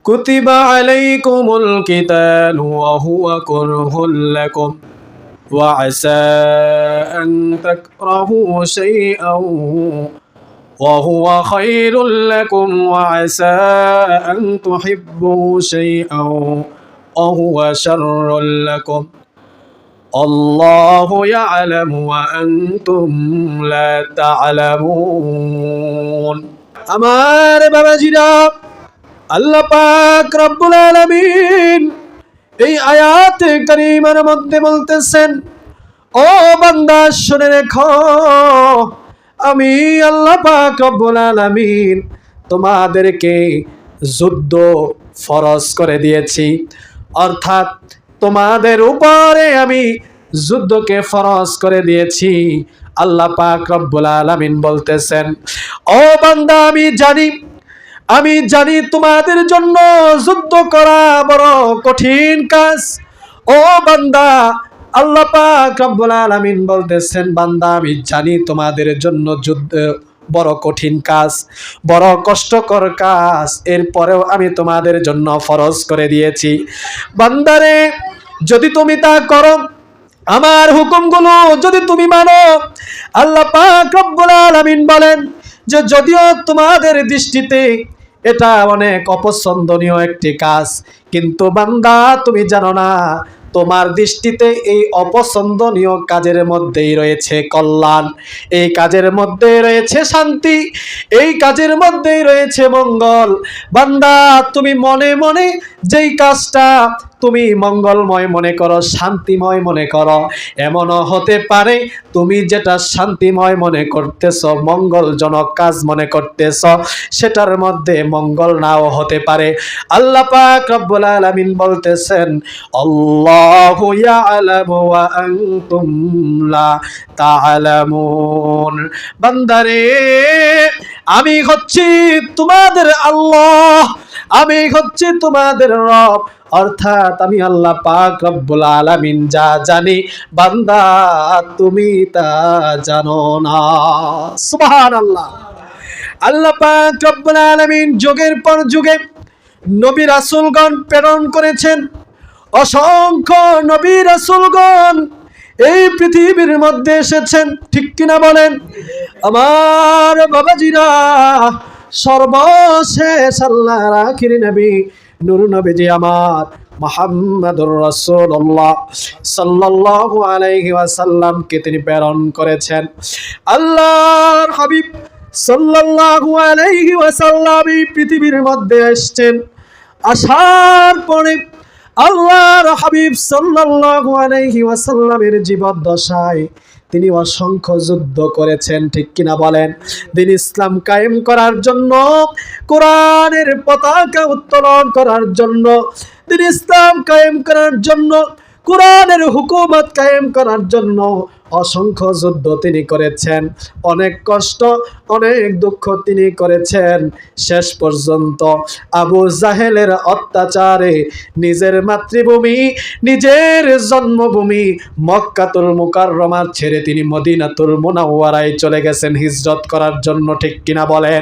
কুতিবা আলাইকুমুল কিতালু ওয়া হুয়া কুরহুল লাকুম ওয়া আসা আন তাকরাহু শাইআন ওয়া হুয়া খায়রুল লাকুম ওয়া আসা আন তুহিব্বু শাইআন ওয়া হুয়া শাররুল লাকুম আল্লাহু ইয়ালামু ওয়া আনতুম লা তা'লামুন। আমার বাবাজিরা, আল্লাহ পাক রব্বুল আলামিন এই আয়াতে কারিমার মধ্যে বলতেছেন, ও বান্দা শুনে রেখো, আমি আল্লাহ পাক রব্বুল আলামিন তোমাদেরকে যুদ্ধ ফরজ করে দিয়েছি। অর্থাৎ তোমাদের উপরে আমি যুদ্ধকে ফরজ করে দিয়েছি। আল্লাহ পাক রব্বুল আলামিন বলতেছেন, ও বান্দা আমি জানি তোমাদের জন্য যুদ্ধ করা বড় কঠিন কাজ। ও বান্দা, আল্লাহ পাক রব্বুল আলামিন বলতেছেন, বান্দা আমি জানি তোমাদের জন্য যুদ্ধ বড় কঠিন কাজ, বড় কষ্টকর কাজ, এরপরেও আমি তোমাদের জন্য ফরজ করে দিয়েছি। বান্দারে, যদি তুমি তা করো, আমার হুকুমগুলো যদি তুমি মানো, আল্লাহ পাক রব্বুল আলামিন বলেন যে যদিও তোমাদের দৃষ্টিতে এটা অনেক অপছন্দনীয় একটি কাজ, কিন্তু বান্দা তুমি জানো না তোমার দৃষ্টিতে এই অপছন্দনীয় কাজের মধ্যেই রয়েছে কল্যাণ, এই কাজের মধ্যে রয়েছে শান্তি, এই কাজের মধ্যেই রয়েছে মঙ্গল। বান্দা, তুমি মনে মনে যেই কাজটা তুমি মঙ্গলময় মনে করো, শান্তিময় মনে করো, এমনও হতে পারে তুমি যেটা শান্তিময় মনে করতেছ, মঙ্গলজনক কাজ মনে করতেছ, সেটার মধ্যে মঙ্গল নাও হতে পারে। আল্লাহ পাক রব্বুল আলামিন বলতেছেন, আল্লাহু ইয়ালামু ওয়া আনতুম লা তা'লামুন। বান্দারে, আমি হচ্ছি তোমাদের আল্লাহ, আমি হচ্ছি তোমাদের রব, অর্থাৎ আমি আল্লাহ পাক রব্বুল আলামিন যা জানি, বান্দা তুমি তা জানো না। সুবহানাল্লাহ। আল্লাহ পাক রব্বুল আলামিন যুগের পর যুগে নবী রাসূলগণ প্রেরণ করেছেন। অসংখ্য নবী রাসূলগণ এই পৃথিবীর মধ্যে এসেছেন, ঠিক কিনা বলেন? আমার বাবাজিরা, সর্বশেষ আল্লাহর আখির নবী নূর নবীজি আমার মুহাম্মদুর রাসূলুল্লাহ সাল্লাল্লাহু আলাইহি ওয়াসাল্লামকে তিনি প্রেরণ করেছেন। আল্লাহর হাবিব সাল্লাল্লাহু আলাইহি ওয়াসাল্লাম এই পৃথিবীর মধ্যে আসছেন। আসার পরে আল্লাহর হাবিব সাল্লাল্লাহু আলাইহি ওয়াসাল্লামের জীবদ্দশায় তিনি অসংখ্য যুদ্ধ করেছেন, ঠিক কিনা বলেন? দিন ইসলাম কায়েম করার জন্য, কোরআনের পতাকা উত্তোলন করার জন্য, দিন ইসলাম কায়েম করার জন্য, কোরআনের হুকুমত কায়েম করার জন্য অসংখ্য যুদ্ধ তিনি করেছেন। অনেক কষ্ট, অনেক দুঃখ তিনি করেছেন। শেষ পর্যন্ত আবু জাহেলের অত্যাচারে নিজের মাতৃভূমি, নিজের জন্মভূমি মক্কাতুল মুকাররমা ছেড়ে তিনি মদিনাতুল মুনাওয়ারায় চলে গেছেন হিজরত করার জন্য, ঠিক কিনা বলেন?